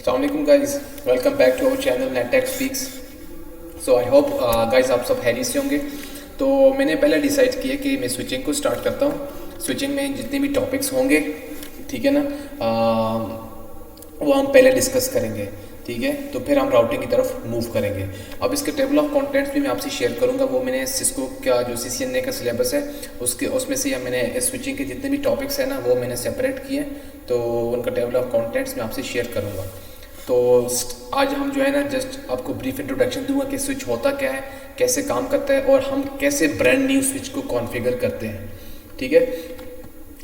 Assalamualaikum guys, welcome back to our channel NetTech Speaks. So I hope guys आप सब Harry से होंगे। तो मैंने पहले डिसाइड किया कि मैं स्विचिंग को स्टार्ट करता हूँ। स्विचिंग में जितने भी टॉपिक्स होंगे, ठीक है ना, वो हम पहले डिस्कस करेंगे, ठीक है। तो फिर हम राउटिंग की तरफ मूव करेंगे। अब इसके टेबल ऑफ कंटेंट्स भी मैं आपसे शेयर करूंगा। वो मैंने सिस्को का जो CCNA का सिलेबस है उसमें से मैंने स्विचिंग के जितने भी टॉपिक्स हैं ना वो मैंने सेपरेट किए, तो उनका टेबल ऑफ कंटेंट्स मैं आपसे शेयर करूंगा। तो आज हम जो है ना जस्ट आपको ब्रीफ इंट्रोडक्शन दूंगा कि स्विच होता क्या है, कैसे काम करता है और हम कैसे ब्रांड न्यू स्विच को कॉन्फ़िगर करते हैं, ठीक है।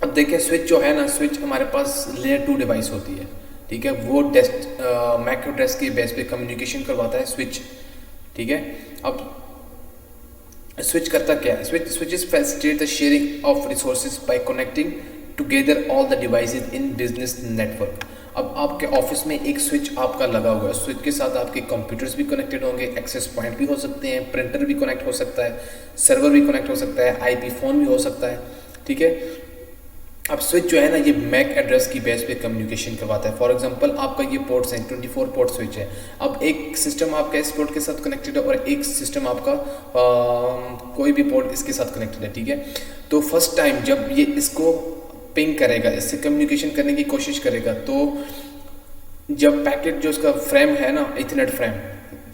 अब देखिए स्विच जो है ना, स्विच हमारे पास लेयर 2 डिवाइस होती है, ठीक है। वो मैक एड्रेस के बेस पे कम्युनिकेशन करवाता है स्विच, ठीक है। अब स्विच करता क्या है? Switches facilitate the sharing of resources by connecting together all the devices in business network. अब आपके ऑफिस में एक स्विच आपका लगा हुआ है, स्विच के साथ आपके कंप्यूटर्स भी कनेक्टेड होंगे, एक्सेस पॉइंट भी हो सकते हैं, प्रिंटर भी कनेक्ट हो सकता है, सर्वर भी कनेक्ट हो सकता है, IP फ़ोन भी हो सकता है, ठीक है। अब स्विच जो है ना ये मैक एड्रेस की बेस पे कम्युनिकेशन करवाता है। फॉर एग्जांपल आपका ये पोर्ट्स हैं, 24 पोर्ट स्विच है। अब एक सिस्टम आपका इस पोर्ट के साथ कनेक्टेड है और एक सिस्टम आपका कोई भी पोर्ट इसके साथ कनेक्टेड है, ठीक है। तो फर्स्ट टाइम जब ये इसको पिंग करेगा, इससे कम्युनिकेशन करने की कोशिश करेगा, तो जब पैकेट जो उसका फ्रेम है ना, इथरनेट फ्रेम,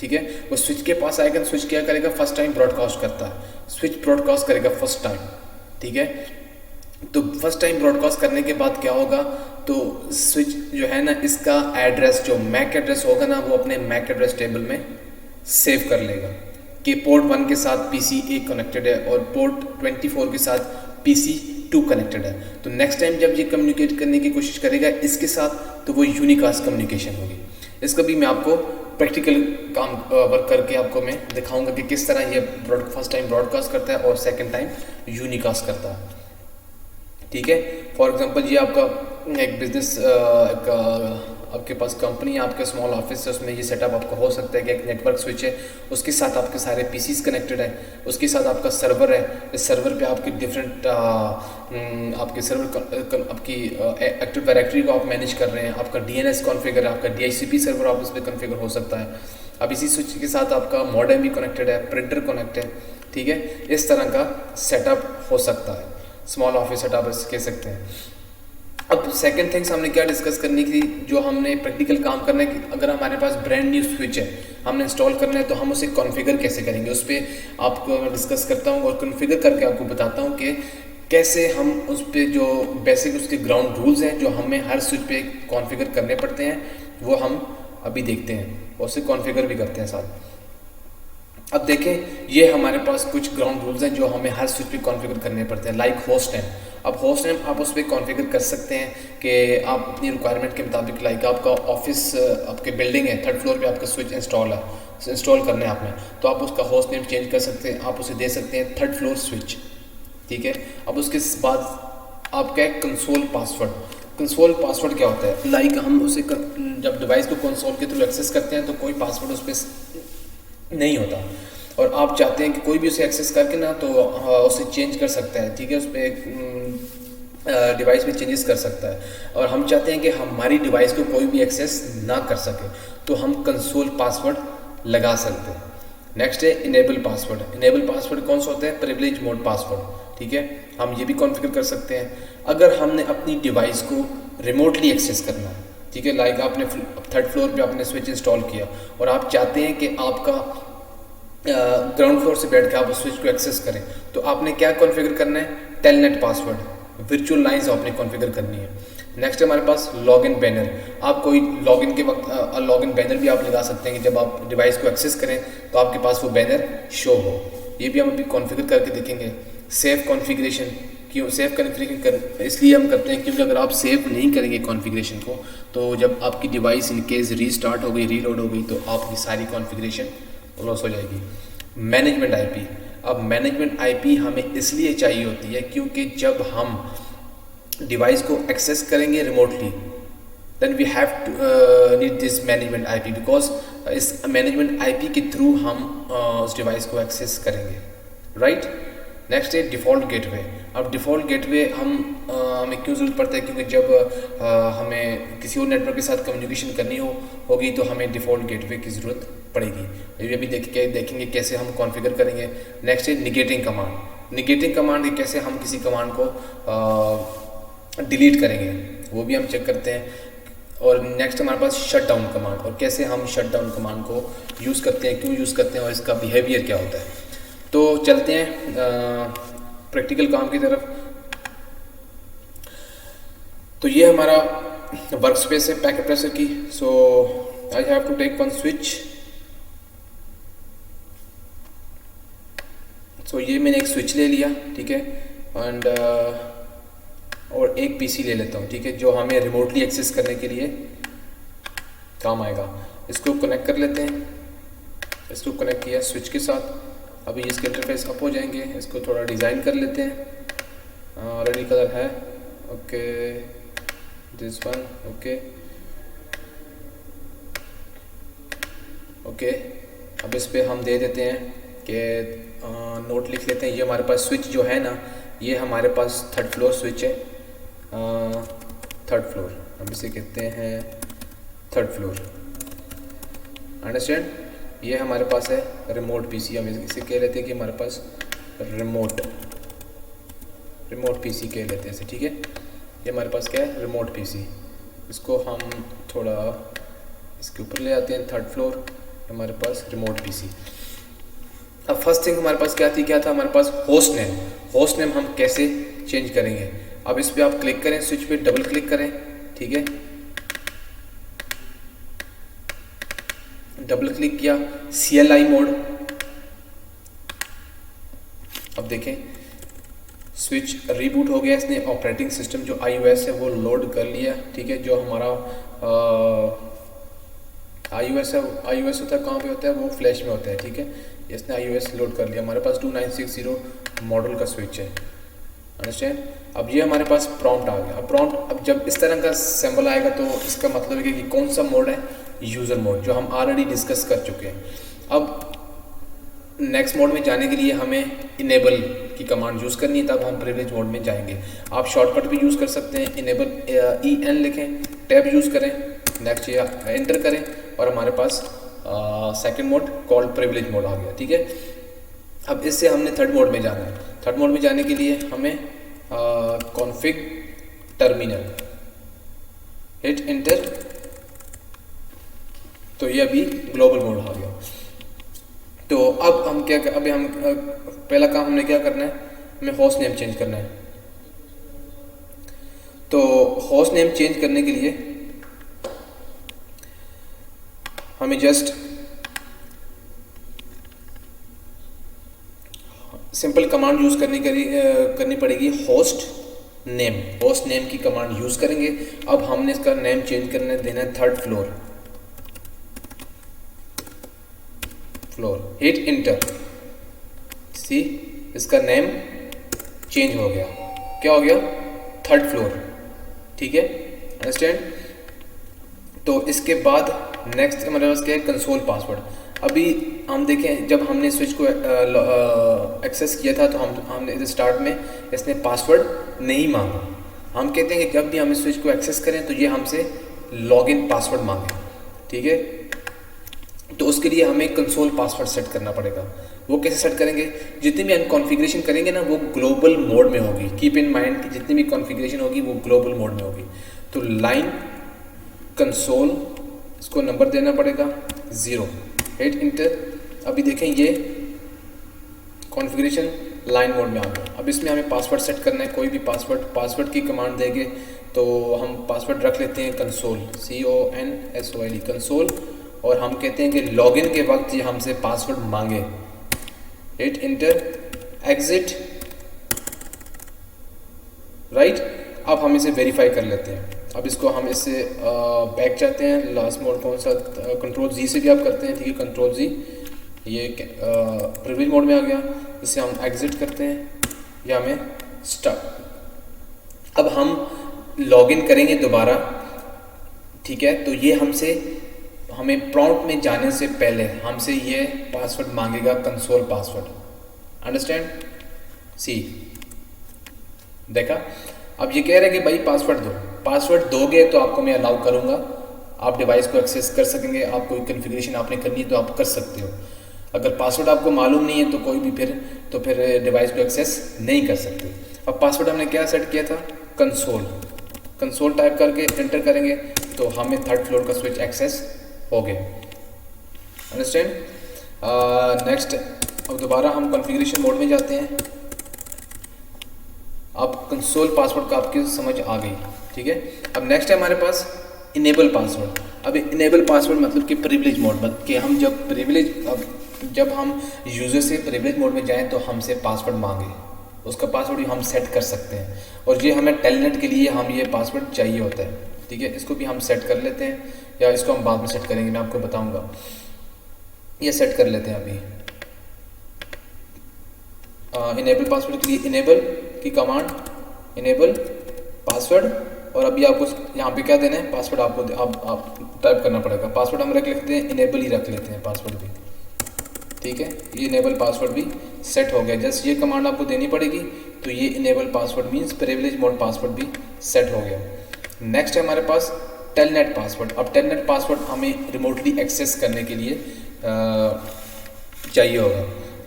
ठीक है, वो स्विच के पास आएगा। स्विच क्या करेगा? फर्स्ट टाइम ब्रॉडकास्ट करता है। स्विच ब्रॉडकास्ट करेगा फर्स्ट टाइम, ठीक है। तो फर्स्ट टाइम ब्रॉडकास्ट करने के बाद क्या होगा? तो स्विच जो है ना इसका एड्रेस जो मैक एड्रेस होगा ना वो अपने मैक एड्रेस टेबल में सेव कर लेगा कि पोर्ट 1 के साथ PC 1 कनेक्टेड है और पोर्ट 24 के साथ PC 2 कनेक्टेड है। तो नेक्स्ट टाइम जब ये कम्युनिकेट करने की कोशिश करेगा इसके साथ, तो वो यूनिकास्ट कम्युनिकेशन होगी। इसका भी मैं आपको प्रैक्टिकल काम वर्क करके आपको मैं दिखाऊंगा कि किस तरह ये फर्स्ट टाइम ब्रॉडकास्ट करता है और सेकेंड टाइम यूनिकास्ट करता है, ठीक है। फॉर एग्जांपल ये आपका एक बिजनेस आपके पास कंपनी है, आपका स्मॉल ऑफिस है, उसमें ये सेटअप आपका हो सकता है कि एक नेटवर्क स्विच है, उसके साथ आपके सारे PCs कनेक्टेड है, उसके साथ आपका सर्वर है। इस सर्वर पे आपके डिफरेंट आपके सर्वर आपकी एक्टिव डायरेक्टरी को आप मैनेज कर रहे हैं, आपका DNS कॉन्फ़िगर है, आपका DHCP सर्वर आप उस पर कॉन्फ़िगर हो सकता है। अब इसी स्विच के साथ आपका मॉडेम भी कनेक्टेड है, प्रिंटर कनेक्ट है, ठीक है। इस तरह का सेटअप हो सकता है, स्मॉल ऑफिस सेटअप कह सकते हैं। अब सेकंड थिंग्स हमने क्या डिस्कस करनी थी, जो हमने प्रैक्टिकल काम करना है कि अगर हमारे पास ब्रांड न्यू स्विच है, हमने इंस्टॉल करना है, तो हम उसे कॉन्फ़िगर कैसे करेंगे, उस पर आपको मैं डिस्कस करता हूँ और कॉन्फ़िगर करके आपको बताता हूँ कि कैसे हम उस पर जो बेसिक उसके ग्राउंड रूल्स हैं जो हमें हर स्विच पे कॉन्फ़िगर करने पड़ते हैं, वो हम अभी देखते हैं और उसे कॉन्फ़िगर भी करते हैं साथ। अब देखें ये हमारे पास कुछ ग्राउंड रूल्स हैं जो हमें हर स्विच पे कॉन्फ़िगर करने पड़ते हैं, लाइक होस्ट नेम। अब होस्ट नेम आप उस पर कॉन्फ़िगर कर सकते हैं कि आप अपनी रिक्वायरमेंट के मुताबिक, लाइक आपका ऑफिस आपके बिल्डिंग है, 3rd फ्लोर पे आपका स्विच इंस्टॉल करना है आपने, तो आप उसका होस्ट नेम चेंज कर सकते हैं, आप उसे दे सकते हैं 3rd फ्लोर स्विच, ठीक है। अब उसके बाद आपका एक कंसोल पासवर्ड क्या होता है? लाइक हम उसे जब डिवाइस को कंसोल के थ्रू एक्सेस करते हैं तो कोई पासवर्ड उस पर नहीं होता और आप चाहते हैं कि कोई भी उसे एक्सेस करके ना तो उसे चेंज कर सकता है, ठीक है। उस पर डिवाइस में चेंजेस कर सकता है और हम चाहते हैं कि हमारी डिवाइस को कोई भी एक्सेस ना कर सके, तो हम कंसोल पासवर्ड लगा सकते हैं। नेक्स्ट है इनेबल पासवर्ड कौन सा होता है? प्रिविलेज मोड पासवर्ड, ठीक है। हम ये भी कॉन्फ़िगर कर सकते हैं अगर हमने अपनी डिवाइस को रिमोटली एक्सेस करना है, ठीक है। लाइक आपने 3rd फ्लोर पे आपने स्विच इंस्टॉल किया और आप चाहते हैं कि आपका ग्राउंड फ्लोर से बैठ के आप उस स्विच को एक्सेस करें, तो आपने क्या कॉन्फ़िगर करना है? टेलनेट पासवर्ड, वर्चुअल लाइन्स आपने कॉन्फ़िगर करनी है। नेक्स्ट है हमारे पास लॉगिन बैनर। आप कोई लॉगिन के वक्त लॉगिन बैनर भी आप लगा सकते हैं कि जब आप डिवाइस को एक्सेस करें तो आपके पास वो बैनर शो हो। ये भी हम अभी कॉन्फ़िगर करके देखेंगे। सेव कॉन्फ़िगरेशन, क्यों सेव कॉन्फ़िगरेशन इसलिए हम करते हैं क्योंकि अगर आप सेव नहीं करेंगे कॉन्फ़िगरेशन को, तो जब आपकी डिवाइस इन केस रीस्टार्ट हो गई, रीलोड हो गई, तो आपकी सारी कॉन्फ़िगरेशन लॉस हो जाएगी। Management IP। अब मैनेजमेंट IP हमें इसलिए चाहिए होती है क्योंकि जब हम डिवाइस को एक्सेस करेंगे remotely, then we have to need this management IP, because इस मैनेजमेंट IP के थ्रू हम उस डिवाइस को एक्सेस करेंगे, राइट। नेक्स्ट है डिफ़ॉल्ट गेटवे। अब डिफ़ॉल्ट गेटवे हमें क्यों ज़रूरत पड़ता है, क्योंकि जब हमें किसी और नेटवर्क के साथ कम्युनिकेशन करनी होगी तो हमें डिफ़ॉल्ट गेटवे की ज़रूरत पड़ेगी। ये अभी देखेंगे कैसे हम कॉन्फ़िगर करेंगे। नेक्स्ट है निगेटिंग कमांड। निगेटिंग कमांड कैसे हम किसी कमांड को डिलीट करेंगे वो भी हम चेक करते हैं। और नेक्स्ट हमारे पास शट डाउन कमांड, और कैसे हम शट डाउन कमांड को यूज़ करते हैं, क्यों यूज़ करते हैं और इसका बिहेवियर क्या होता है। तो चलते हैं प्रैक्टिकल काम की तरफ। तो ये हमारा वर्क स्पेस है पैकेट ट्रेसर की। So I have to take one switch. सो ये मैंने एक स्विच ले लिया, ठीक है, एंड और एक पीसी ले लेता हूँ, ठीक है, जो हमें रिमोटली एक्सेस करने के लिए काम आएगा। इसको कनेक्ट कर लेते हैं। इसको कनेक्ट किया स्विच के साथ। अभी इसके इंटरफेस अप हो जाएंगे। इसको थोड़ा डिज़ाइन कर लेते हैं। रेडी कलर है, okay, this one, okay okay. अब इस पे हम दे देते हैं कि नोट लिख लेते हैं। ये हमारे पास स्विच जो है ना, ये हमारे पास थर्ड फ्लोर स्विच है। थर्ड फ्लोर, अब इसे कहते हैं थर्ड फ्लोर, अंडरस्टैंड। ये हमारे पास है रिमोट पीसी। हम इसे कह लेते हैं कि हमारे पास रिमोट पीसी कह लेते हैं इसे, ठीक है। ये हमारे पास क्या है, रिमोट पीसी। इसको हम थोड़ा इसके ऊपर ले आते हैं, थर्ड फ्लोर, हमारे पास रिमोट पीसी। अब फर्स्ट थिंग हमारे पास क्या था, हमारे पास होस्ट नेम। होस्ट नेम हम कैसे चेंज करेंगे। अब इस पे आप क्लिक करें, स्विच पे डबल क्लिक करें, ठीक है। डबल क्लिक किया, CLI मोड। अब देखें स्विच रिबूट हो गया। इसने ऑपरेटिंग सिस्टम जो iOS है वो लोड कर लिया, ठीक है। जो हमारा iOS होता है, कहाँ पे होता है, वो फ्लैश में होता है, ठीक है। इसने iOS लोड कर लिया। हमारे पास 2960 मॉडल का स्विच है, अंडरस्टैंड। अब ये हमारे पास प्रॉम्प्ट आ गया। अब प्रॉम्प्ट, अब जब इस तरह का सिंबल आएगा तो इसका मतलब है कि कौन सा मोड है, यूज़र मोड, जो हम ऑलरेडी डिस्कस कर चुके हैं। अब नेक्स्ट मोड में जाने के लिए हमें इनेबल की कमांड यूज़ करनी है, तब हम प्रिविलेज मोड में जाएंगे। आप शॉर्टकट भी यूज़ कर सकते हैं। इनेबल EN लिखें, टैब यूज़ करें, नेक्स्ट या एंटर करें और हमारे पास second mode called privilege mode आ गया, ठीक है। अब इससे हमने थर्ड मोड में जाना है। थर्ड मोड में जाने के लिए हमें कॉन्फ़िग टर्मिनल, हिट एंटर। तो ये अभी ग्लोबल मोड आ गया। तो अब हम अभी हम पहला काम हमने क्या करना है, हमें होस्ट नेम चेंज करना है। तो होस्ट नेम चेंज करने के लिए हमें जस्ट सिंपल कमांड यूज़ करनी पड़ेगी, होस्ट नेम की कमांड यूज़ करेंगे। अब हमने इसका नेम चेंज करने देना है थर्ड फ्लोर, हिट इंटर। सी, इसका नेम चेंज हो गया। क्या हो गया, थर्ड फ्लोर, ठीक है, अंडरस्टैंड। तो इसके बाद नेक्स्ट हमारे पास क्या है, कंसोल पासवर्ड। अभी हम देखें जब हमने स्विच को एक्सेस किया था तो हमने स्टार्ट में इसने पासवर्ड नहीं मांगा। हम कहते हैं कि जब भी हम इस स्विच को एक्सेस करें तो ये हमसे लॉगिन पासवर्ड मांगे, ठीक है। तो उसके लिए हमें कंसोल पासवर्ड सेट करना पड़ेगा। वो कैसे सेट करेंगे, जितनी भी हम कॉन्फ़िगरेशन करेंगे ना वो ग्लोबल मोड में होगी। कीप इन माइंड कि जितनी भी कॉन्फ़िगरेशन होगी वो ग्लोबल मोड में होगी। तो लाइन कंसोल, इसको नंबर देना पड़ेगा 0, हिट इंटर। अभी देखें ये कॉन्फ़िगरेशन लाइन मोड में आ गया। अब इसमें हमें पासवर्ड सेट करना है, कोई भी पासवर्ड की कमांड देंगे तो हम पासवर्ड रख लेते हैं कंसोल, CONSOLE, कंसोल। और हम कहते हैं कि लॉगिन के वक्त ये हमसे पासवर्ड मांगे, हिट इंटर, एग्जिट, राइट। अब हम इसे वेरीफाई कर लेते हैं। अब इसको हम इससे बैक जाते हैं। लास्ट मोड कौन सा, कंट्रोल Z से भी आप करते हैं, ठीक है, कंट्रोल Z। ये प्रिविलेज मोड में आ गया। इसे हम एग्जिट करते हैं या हमें स्टार्ट। अब हम लॉगिन करेंगे दोबारा, ठीक है। तो ये हमें प्रॉम्प्ट में जाने से पहले हमसे ये पासवर्ड मांगेगा, कंसोल पासवर्ड, अंडरस्टैंड। सी, देखा। अब ये कह रहे हैं कि भाई पासवर्ड दो, पासवर्ड दोगे तो आपको मैं अलाउ करूँगा, आप डिवाइस को एक्सेस कर सकेंगे, आप कोई कन्फिग्रेशन आपने करनी है तो आप कर सकते हो। अगर पासवर्ड आपको मालूम नहीं है तो कोई भी फिर डिवाइस को एक्सेस नहीं कर सकते। अब पासवर्ड हमने क्या सेट किया था, कंसोल टाइप करके एंटर करेंगे तो हमें 3rd फ्लोर का स्विच एक्सेस हो गया। अंडरस्टैंड। नेक्स्ट, अब दोबारा हम कॉन्फ़िगरेशन मोड में जाते हैं। अब कंसोल पासवर्ड का आपकी समझ आ गई, ठीक है। अब नेक्स्ट है हमारे पास इनेबल पासवर्ड। अब इनेबल पासवर्ड मतलब कि प्रिविलेज मोड, मतलब कि हम जब हम यूज़र से प्रिविलेज मोड में जाएं तो हमसे पासवर्ड मांगे, उसका पासवर्ड हम सेट कर सकते हैं। और ये हमें टेलनेट के लिए हम ये पासवर्ड चाहिए होता है, ठीक है। इसको भी हम सेट कर लेते हैं, या इसको हम बाद में सेट करेंगे, मैं आपको बताऊंगा। ये सेट कर लेते हैं अभी। इनेबल पासवर्ड के लिए इनेबल की कमांड, इनेबल पासवर्ड, और अभी आपको यहाँ पे क्या देना है, पासवर्ड आपको आप टाइप करना पड़ेगा। पासवर्ड हम रख लेते हैं, इनेबल ही रख लेते हैं पासवर्ड भी, ठीक है। ये इनेबल पासवर्ड भी सेट हो गया। जस्ट ये कमांड आपको देनी पड़ेगी, तो ये enable password means privilege mode password भी सेट हो गया। नेक्स्ट है हमारे पास टेलनेट पासवर्ड। अब टेलनेट पासवर्ड हमें रिमोटली एक्सेस करने के लिए चाहिए होगा।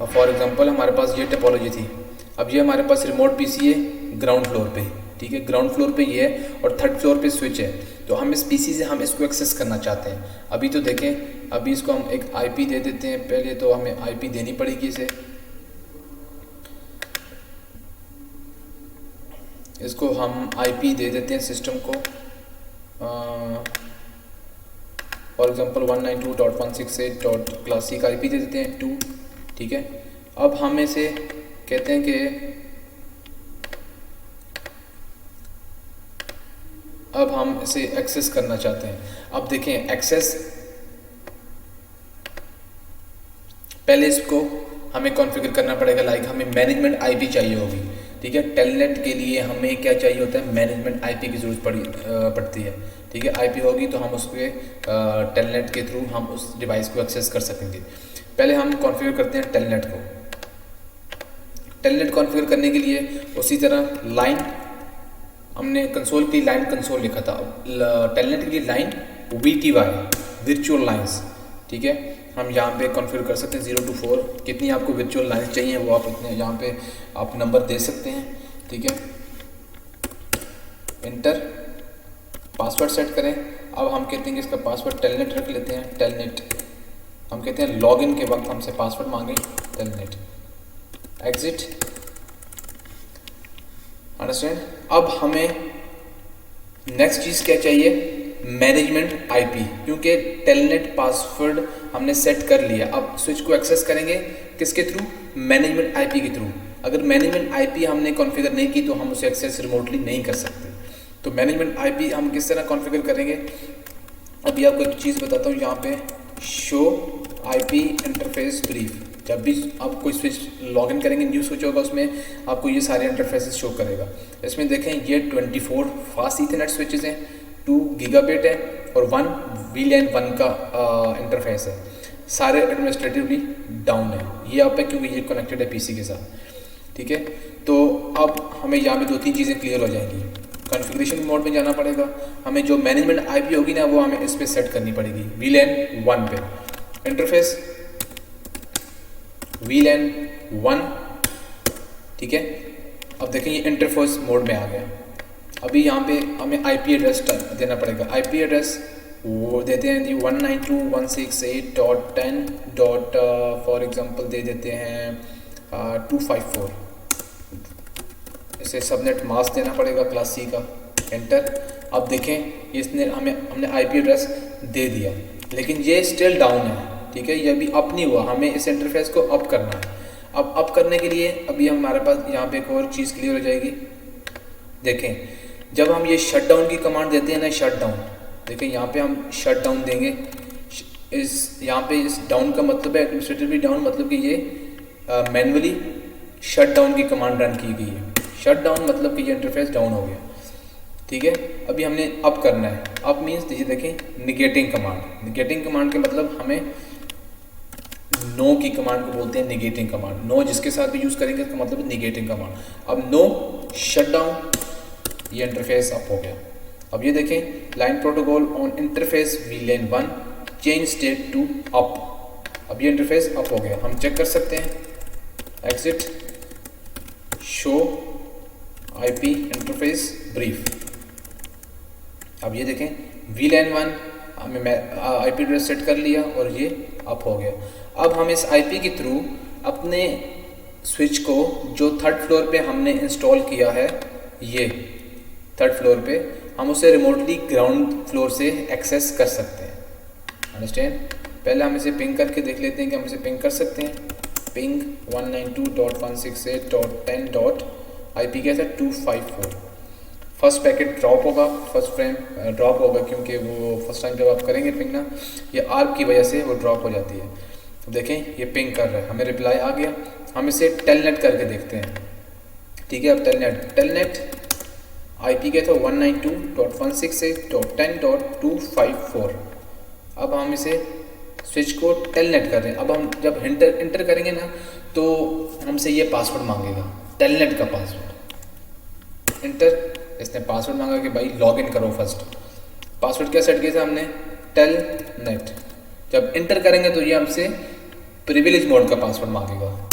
फॉर एग्जांपल हमारे पास ये टोपोलॉजी थी। अब ये हमारे पास रिमोट पीसी है ग्राउंड फ्लोर पे, ठीक है, ग्राउंड फ्लोर पे ये है और 3rd फ्लोर पे स्विच है। तो हम इस पीसी से हम इसको एक्सेस करना चाहते हैं। अभी तो देखें, अभी इसको हम एक आईपी दे देते हैं। पहले तो हमें आईपी देनी पड़ेगी इसे, इसको हम आईपी दे देते हैं सिस्टम को। फॉर एग्जांपल 192.168.classic आईपी दे देते हैं 2, ठीक है। अब हम इसे कहते हैं कि अब हम इसे एक्सेस करना चाहते हैं। अब देखें एक्सेस, पहले इसको हमें कॉन्फ़िगर करना पड़ेगा। लाइक हमें मैनेजमेंट आईपी चाहिए होगी, ठीक है। टेलनेट के लिए हमें क्या चाहिए होता है, मैनेजमेंट आईपी की ज़रूरत पड़ती है, ठीक है। आईपी होगी तो हम उसके टेलनेट के थ्रू हम उस डिवाइस को एक्सेस कर सकेंगे। पहले हम कॉन्फ़िगर करते हैं टेलनेट को। टेलनेट कॉन्फ़िगर करने के लिए उसी तरह लाइन, हमने कंसोल की लाइन कंसोल लिखा था, टेलनेट के लिए लाइन VTY वर्चुअल लाइंस, ठीक है। हम यहाँ पे कॉन्फ़िगर कर सकते हैं 0 to 4, कितनी आपको वर्चुअल लाइंस चाहिए वो आप इतने यहाँ पे आप नंबर दे सकते हैं, ठीक है। इंटर, पासवर्ड सेट करें। अब हम कहते हैं कि इसका पासवर्ड टेलनेट रख लेते हैं, टेलनेट। हम कहते हैं लॉगिन के वक्त हमसे पासवर्ड मांगे टेलनेट, एग्जिट, अंडरस्टैंड। अब हमें नेक्स्ट चीज़ क्या चाहिए, मैनेजमेंट आईपी, क्योंकि टेलनेट पासवर्ड हमने सेट कर लिया। अब स्विच को एक्सेस करेंगे किसके थ्रू, मैनेजमेंट आईपी के थ्रू। अगर मैनेजमेंट आईपी हमने कॉन्फ़िगर नहीं की तो हम उसे एक्सेस रिमोटली नहीं कर सकते। तो मैनेजमेंट आईपी हम किस तरह कॉन्फ़िगर करेंगे, अभी आपको एक चीज़ बताता हूँ। यहाँ पे शो आईपी इंटरफेस ब्रीफ, जब भी आप कोई स्विच लॉगिन करेंगे, न्यू स्विच होगा, उसमें आपको ये सारे इंटरफेसेस शो करेगा। इसमें देखें ये 24 फास्ट ईथरनेट स्विचेस हैं, 2 गीगाबिट है और 1 VLAN 1 का इंटरफेस है। सारे एडमिनिस्ट्रेटिवली डाउन है, ये आप है क्योंकि ये कनेक्टेड है पीसी के साथ, ठीक है। तो अब हमें यहाँ पे 2-3 चीज़ें क्लियर हो जाएंगी। कॉन्फ़िगरेशन मोड में जाना पड़ेगा, हमें जो मैनेजमेंट आईपी होगी ना वो हमें इस पर सेट करनी पड़ेगी, VLAN 1 पे। इंटरफेस VLAN 1, ठीक है। अब देखें ये इंटरफेस मोड में आ गया। अभी यहाँ पे हमें आईपी एड्रेस देना पड़ेगा। आईपी एड्रेस वो देते हैं जी 192.168.10. फॉर एग्जांपल दे देते हैं 254। इसे सबनेट मास्क देना पड़ेगा क्लास सी का, एंटर। अब देखें इसने हमने आईपी एड्रेस दे दिया, लेकिन ये स्टिल डाउन है, ठीक है। ये अभी अप नहीं हुआ, हमें इस इंटरफेस को अप करना है। अब अप करने के लिए अभी हमारे पास यहाँ पे एक और चीज़ क्लियर हो जाएगी। देखें जब हम ये शट डाउन की कमांड देते हैं ना, शट डाउन, देखें यहाँ पे हम शट डाउन देंगे। इस यहाँ पे इस डाउन का मतलब है एडमिनिस्ट्रेटिवली डाउन, मतलब कि ये मैनुअली शट डाउन की कमांड रन की गई है। शट डाउन मतलब कि ये इंटरफेस डाउन हो गया, ठीक है। अभी हमने अप करना है। अप मीन्स ये देखें निगेटिंग कमांड। निगेटिंग कमांड के मतलब हमें नो की कमांड को बोलते हैं निगेटिंग कमांड। नो जिसके साथ भी यूज़ करेंगे इसका मतलब निगेटिंग कमांड। अब नो शट डाउन, ये इंटरफेस अप हो गया। अब ये देखें line protocol on interface VLAN 1 change state to up. अब ये इंटरफेस अप हो गया। हम चेक कर सकते हैं, exit show IP interface brief. अब ये देखें VLAN 1 हमने IP एड्रेस सेट कर लिया और ये अप हो गया। अब हम इस IP के थ्रू अपने स्विच को जो थर्ड फ्लोर पे हमने इंस्टॉल किया है, ये थर्ड फ्लोर पे, हम उसे रिमोटली ग्राउंड फ्लोर से एक्सेस कर सकते हैं। अंडरस्टैंड? पहले हम इसे पिंग करके देख लेते हैं कि हम इसे पिंग कर सकते हैं। पिंग 192.168.10. IP कैसा 254। फर्स्ट पैकेट ड्रॉप होगा, फर्स्ट फ्रेम ड्रॉप होगा क्योंकि वो फर्स्ट टाइम जब आप करेंगे पिंग ना, ये आर्क की वजह से वो ड्रॉप हो जाती है। तो देखें ये पिंग कर रहा है, हमें रिप्लाई आ गया। हम इसे टेलनेट करके देखते हैं। ठीक है, अब टेलनेट IP क्या था 192.168.10.254। अब हम इसे स्विच को टेलनेट कर रहे हैं। अब हम जब इंटर करेंगे ना तो हमसे ये पासवर्ड मांगेगा, टेलनेट का पासवर्ड। इंटर, इसने पासवर्ड मांगा कि भाई लॉग इन करो फर्स्ट। पासवर्ड क्या सेट किया था हमने, टेलनेट। जब इंटर करेंगे तो ये हमसे प्रिविलेज मोड का पासवर्ड मांगेगा।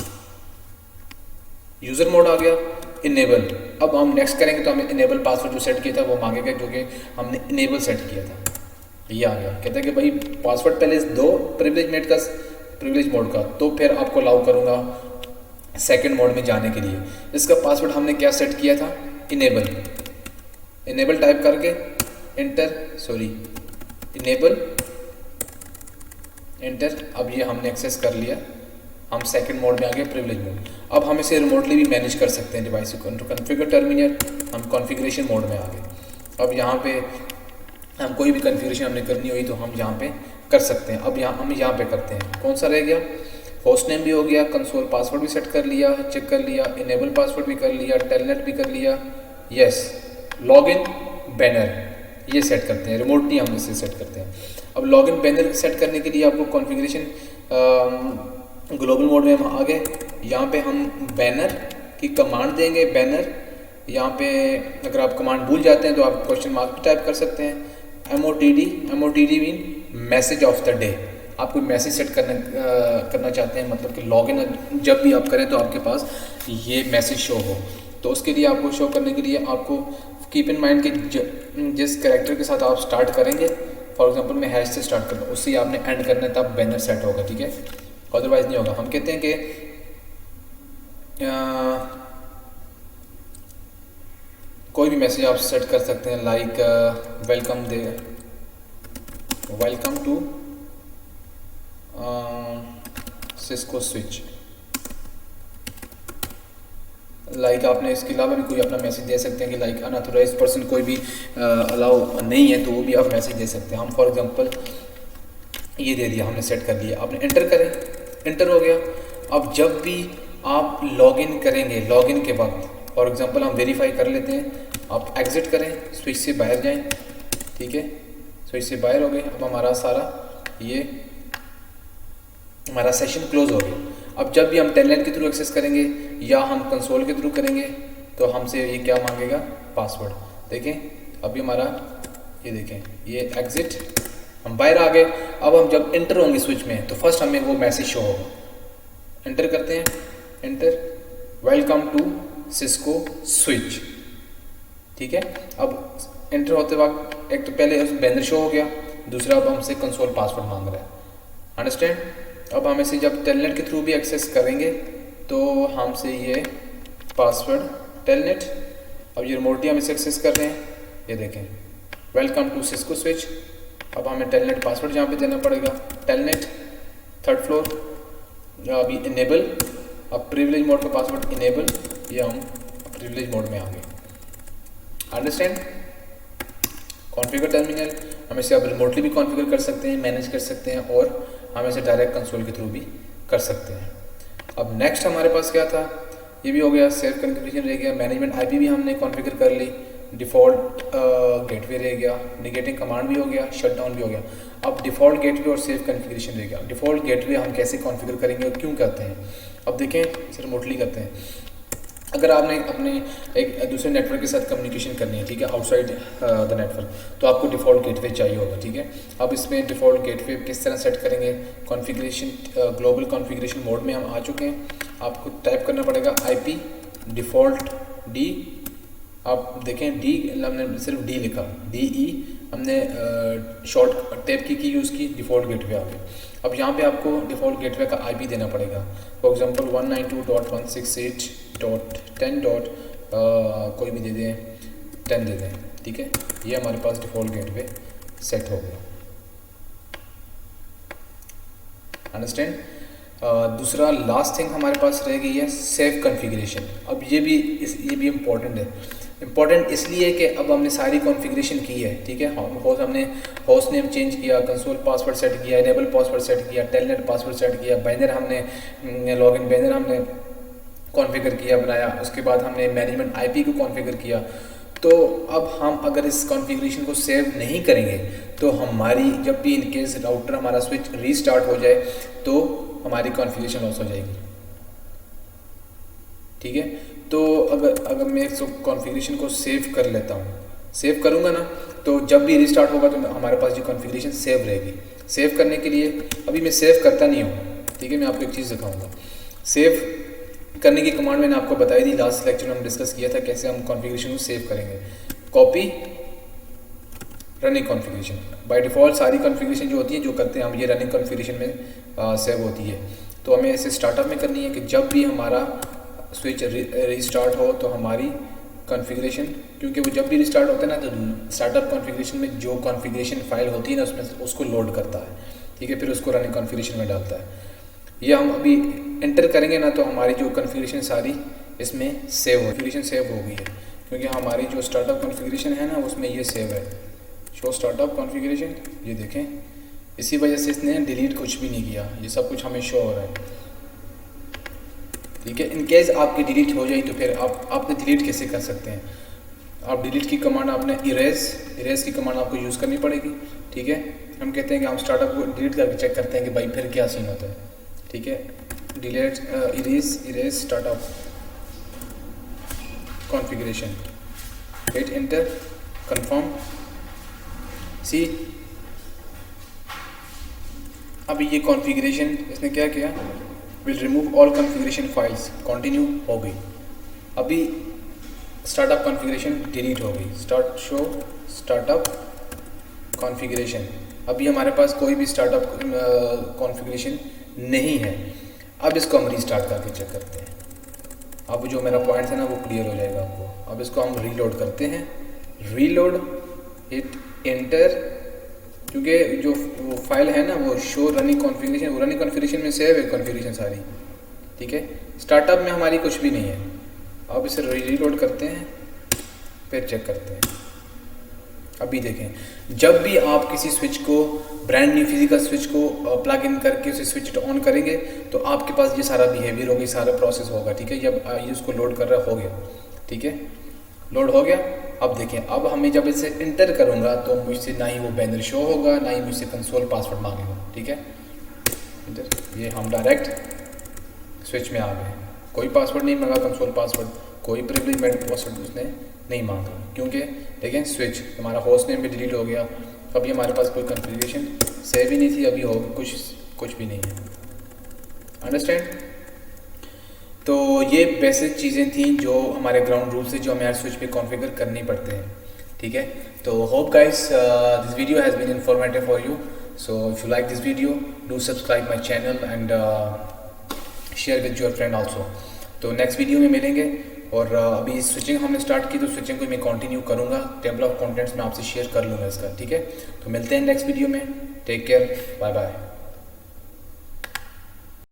यूजर मोड आ गया, इनेबल। अब हम नेक्स्ट करेंगे तो हमें इनेबल पासवर्ड जो सेट किया था वो मांगेगा, जो कि हमने इनेबल सेट किया था। ये आ गया, कहता है कि भाई पासवर्ड पहले दो प्रिविलेज मोड का, तो फिर आपको अलाउ करूँगा सेकंड मोड में जाने के लिए। इसका पासवर्ड हमने क्या सेट किया था, इनेबल टाइप करके इनेबल एंटर। अब ये हमने एक्सेस कर लिया, हम सेकंड मोड में आ गए, प्रिविलेज मोड। अब हम इसे रिमोटली भी मैनेज कर सकते हैं डिवाइस को। कॉन्फ़िगर टर्मिनल, हम कॉन्फ़िगरेशन मोड में आ गए। अब यहाँ पे हम कोई भी कॉन्फ़िगरेशन हमने करनी हुई तो हम यहाँ पे कर सकते हैं। अब हम यहाँ पे करते हैं, कौन सा रह गया, होस्ट नेम भी हो गया, कंसोल पासवर्ड भी सेट कर लिया, चेक कर लिया, इनेबल पासवर्ड भी कर लिया, टेलनेट भी कर लिया, यस, लॉगिन बैनर ये सेट करते हैं, रिमोटली हम इसे सेट करते हैं। अब लॉगिन बैनर सेट करने के लिए आपको कॉन्फ़िगरेशन ग्लोबल मोड में हम आ गए। यहाँ पे हम बैनर की कमांड देंगे, बैनर। यहाँ पे अगर आप कमांड भूल जाते हैं तो आप क्वेश्चन मार्क भी टाइप कर सकते हैं। MOTD mean message of the day. आप कोई मैसेज सेट करना चाहते हैं, मतलब कि लॉगिन जब भी आप करें तो आपके पास ये मैसेज शो हो। तो उसके लिए आपको शो करने के लिए आपको कीप इन माइंड कि जिस कैरेक्टर के साथ आप स्टार्ट करेंगे, फॉर एग्जांपल मैं हैश से स्टार्ट कर रहा हूँ, उससे आपने एंड करना है, तब बैनर सेट होगा। ठीक है, अदरवाइज नहीं होगा। हम कहते हैं कि कोई भी मैसेज आप सेट कर सकते हैं, like welcome to Cisco switch. Like आपने इसके अलावा भी कोई अपना मैसेज दे सकते हैं कि लाइक अनऑथोराइज पर्सन कोई भी अलाउ नहीं है तो वो भी आप मैसेज दे सकते हैं। हम फॉर एग्जांपल ये दे दिया, हमने सेट कर दिया, आपने एंटर करें, एंटर हो गया। अब जब भी आप लॉगिन करेंगे, लॉगिन के वक्त फॉर एग्जांपल हम वेरीफाई कर लेते हैं, आप एग्जिट करें, स्विच से बाहर जाएं। ठीक है, स्विच से बाहर हो गए। अब हमारा हमारा सेशन क्लोज हो गया। अब जब भी हम टेलनेट के थ्रू एक्सेस करेंगे या हम कंसोल के थ्रू करेंगे तो हमसे ये क्या मांगेगा, पासवर्ड। देखें अभी हमारा ये देखें, ये एग्जिट, हम बाहर आ गए। अब हम जब एंटर होंगे स्विच में तो फर्स्ट हमें वो मैसेज शो होगा। एंटर करते हैं, enter, welcome to Cisco switch. ठीक है, अब एंटर होते वक्त एक तो पहले बैनर शो हो गया, दूसरा अब हमसे कंसोल पासवर्ड मांग रहा है। अंडरस्टैंड? अब हम इसे जब टेलनेट के थ्रू भी एक्सेस करेंगे तो हमसे ये पासवर्ड टेलनेट, अब ये रिमोटली हम इसे एक्सेस कर रहे हैं। ये देखें, वेलकम टू सिस्को स्विच। अब हमें टेलनेट पासवर्ड यहाँ पे देना पड़ेगा, टेलनेट थर्ड फ्लोर, अभी इनेबल, अब प्रिविलेज मोड का पासवर्ड इनेबल, ये हम प्रिविलेज मोड में आ गए। अंडरस्टैंड? कॉन्फ़िगर टर्मिनल, हम इसे अब रिमोटली भी कॉन्फ़िगर कर सकते हैं, मैनेज कर सकते हैं, और हम इसे डायरेक्ट कंसोल के थ्रू भी कर सकते हैं। अब नेक्स्ट हमारे पास क्या था, ये भी हो गया, सेल्फ कॉन्फ़िगरेशन रह गया, मैनेजमेंट IP भी हमने कॉन्फ़िगर कर ली। डिफ़ॉल्ट गेटवे रह गया, नेगेटिंग कमांड भी हो गया, शट डाउन भी हो गया। अब डिफ़ॉल्ट गेटवे और सेव कॉन्फ़िगरेशन रह गया। डिफ़ॉल्ट गेटवे हम कैसे कॉन्फ़िगर करेंगे और क्यों करते हैं, अब देखें इसे रिमोटली करते हैं। अगर आपने अपने एक दूसरे नेटवर्क के साथ कम्युनिकेशन करनी है, ठीक है, आउटसाइड द नेटवर्क, तो आपको डिफ़ॉल्ट गेटवे चाहिए होगा, ठीक है। अब इसमें डिफ़ॉल्ट गेटवे किस तरह सेट करेंगे, कॉन्फ़िगरेशन ग्लोबल कॉन्फ़िगरेशन मोड में हम आ चुके हैं। आपको टाइप करना पड़ेगा IP डिफ़ॉल्ट D। आप देखें डी, हमने सिर्फ डी लिखा, DE हमने शॉर्ट टैप की यूज़ की, डिफ़ॉल्ट गेटवे आ गया। अब यहाँ पे आपको डिफ़ॉल्ट गेटवे का IP देना पड़ेगा। For example 192.168.10. कोई भी दे दें, 10 दे दें, ठीक है। ये हमारे पास डिफ़ॉल्ट गेटवे सेट हो गया। अंडरस्टैंड। दूसरा लास्ट थिंग हमारे पास रह गई है सेव कॉन्फ़िगरेशन। अब ये भी इम्पॉर्टेंट है। इम्पॉर्टेंट इसलिए कि अब हमने सारी कॉन्फ़िगरेशन की है, ठीक है। हमने होस्ट नेम चेंज किया, कंसोल पासवर्ड सेट किया, इनेबल पासवर्ड सेट किया, टेलनेट पासवर्ड सेट किया, बैनर हमने लॉगिन बैनर हमने कॉन्फ़िगर किया, बनाया। उसके बाद हमने मैनेजमेंट IP को कॉन्फ़िगर किया। तो अब हम अगर इस कॉन्फ़िगरेशन को सेव नहीं करेंगे तो हमारी जब भी इन केस राउटर हमारा स्विच रीस्टार्ट हो जाए तो हमारी कॉन्फ़िगरेशन लॉस हो जाएगी, ठीक है। तो अगर मैं इस कॉन्फ़िगरेशन को सेव कर लेता हूँ, सेव करूँगा ना, तो जब भी रीस्टार्ट होगा तो हमारे पास ये कॉन्फ़िगरेशन सेव रहेगी। सेव करने के लिए अभी मैं सेव करता नहीं हूँ, ठीक है। मैं आपको एक चीज़ दिखाऊंगा। सेव करने की कमांड मैंने आपको बताई थी, लास्ट लेक्चर में हम डिस्कस किया था कैसे हम कॉन्फ़िगरेशन को सेव करेंगे। Copy running configuration, by default सारी कॉन्फ़िगरेशन जो होती है जो करते हैं हम ये रनिंग कॉन्फ़िगरेशन में सेव होती है। तो हमें ऐसे स्टार्टअप में करनी है कि जब भी हमारा स्विच रीस्टार्ट हो तो हमारी कॉन्फ़िगरेशन, क्योंकि वो जब भी रिस्टार्ट होता है ना तो स्टार्टअप कॉन्फ़िगरेशन में जो कॉन्फ़िगरेशन फाइल होती है ना उसमें उसको लोड करता है, ठीक है, फिर उसको रनिंग कॉन्फ़िगरेशन में डालता है। ये हम अभी एंटर करेंगे ना तो हमारी जो कॉन्फ़िगरेशन सारी इसमें सेव कॉन्फ़िगरेशन सेव हो गई है, क्योंकि हमारी जो स्टार्टअप कॉन्फ़िगरेशन है ना उसमें ये सेव है, शो स्टार्टअप कॉन्फ़िगरेशन। ये देखें, इसी वजह से इसने डिलीट कुछ भी नहीं किया, ये सब कुछ हमें शो हो रहा है, ठीक है। इन केस आपकी डिलीट हो जाए तो फिर आपने डिलीट कैसे कर सकते हैं। आप डिलीट की कमांड आपने इरेज की कमांड आपको यूज़ करनी पड़ेगी, ठीक है। हम कहते हैं कि हम स्टार्टअप को डिलीट करके चेक करते हैं कि भाई फिर क्या सीन होता है, ठीक है। Delete erase startup configuration, hit enter, confirm. See अभी ये कॉन्फ़िगरेशन इसने क्या किया, will remove all configuration files, continue हो गई। अभी स्टार्टअप कॉन्फ़िगरेशन डिलीट हो गई, स्टार्ट शो स्टार्टअप कॉन्फ़िगरेशन। अभी हमारे पास कोई भी स्टार्टअप कॉन्फ़िगरेशन नहीं है। अब इसको हम रीस्टार्ट करके चेक करते हैं। अब जो मेरा पॉइंट है ना वो क्लियर हो जाएगा आपको। अब इसको हम रीलोड करते हैं, रीलोड, हिट एंटर, क्योंकि जो वो फाइल है ना वो शो रनिंग कॉन्फ़िगरेशन, वो रनिंग कॉन्फ़िगरेशन में सेव है कॉन्फ़िगरेशन सारी, ठीक है। स्टार्टअप में हमारी कुछ भी नहीं है। अब इसे रीलोड करते हैं, फिर चेक करते हैं। अभी देखें, जब भी आप किसी स्विच को, ब्रांड न्यू फिजिकल स्विच को प्लग इन करके उसे स्विच ऑन करेंगे तो आपके पास ये सारा बिहेवियर होगा, सारा प्रोसेस होगा, ठीक है। जब ये उसको लोड कर रहा हो गया, ठीक है, लोड हो गया। अब देखें, अब हमें जब इसे इंटर करूँगा तो मुझसे ना ही वो बैनर शो होगा, ना ही मुझसे कंसोल पासवर्ड मांगेगा, ठीक है। ये हम डायरेक्ट स्विच में आ गए, कोई पासवर्ड नहीं मांगा, कंसोल पासवर्ड, कोई प्रिविलेज पासवर्ड उसने नहीं मांगा, क्योंकि देखें स्विच हमारा होस्ट नेम भी डिलीट हो गया। अभी हमारे पास कोई कॉन्फ़िगरेशन सेव ही नहीं थी, अभी हो कुछ भी नहीं है। अंडरस्टैंड। तो ये बेसिक चीज़ें थी जो हमारे ग्राउंड रूल से जो हमें हर स्विच पे कॉन्फ़िगर करनी पड़ते हैं, ठीक है। तो hope guys this video has been informative for you. So if you like this video do subscribe my channel and share with your friend also. तो नेक्स्ट वीडियो में मिलेंगे। और अभी स्विचिंग हमने स्टार्ट की तो स्विचिंग को मैं कंटिन्यू करूँगा, टेबल ऑफ कंटेंट्स में आपसे शेयर कर लूँगा इसका, ठीक है। तो मिलते हैं नेक्स्ट वीडियो में, टेक केयर, बाय बाय।